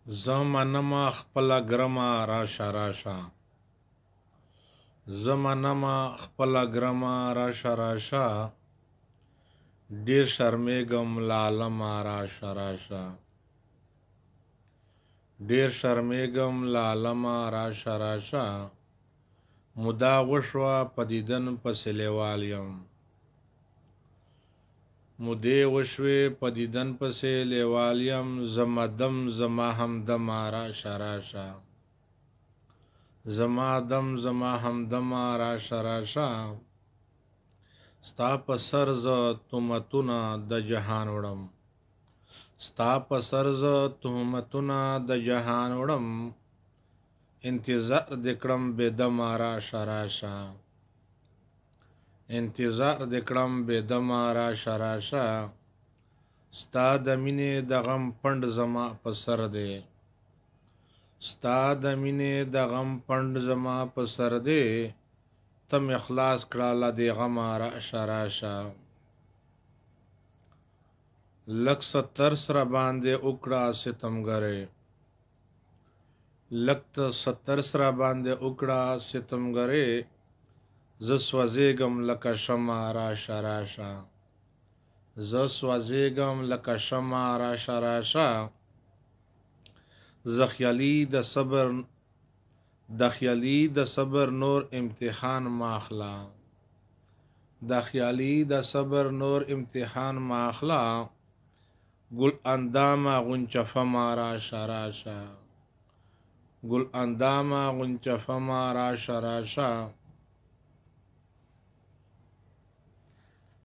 زمانما خپل ګرما راشه راشه زمانما خپل ګرما راشه راشه ډیر شرمېږم لالما راشه راشه ډیر شرمېږم لالما راشه راشه مودا وشوه په دیدن پسې لیوال یم مودې وشوې په دیدن پسې لیوال یم زما دم زما همدم راشه راشه زما دم زما همدم راشه راشه ستا په سر زه تهمتونه د جهان وړم ستا په سر زه تهمتونه د جهان وړم انتظار دې کړم بېدمه راشه راشه انتظار دې کړم بېدمه راشه راشه ستا د مینې د غم پنډ زما په سر دی ستا د مینې د غم پنډ زما په سر دی ته مې خلاص کړه له دې غمه راشه راشه لږ ستر سره باندې وکړه ستمګرې لږ ستر سره باندې وکړه ستمګرې زه سوځېږم لکه شمع راشه راشه زه سوځېږم لکه شمع راشه راشه زه خیالي د صبر نور امتحان ماخلا د خیالي د صبر نور امتحان ماخلا گل اندامه غنچفمه راشه راشه گل اندامه غنچفمه راشه راشه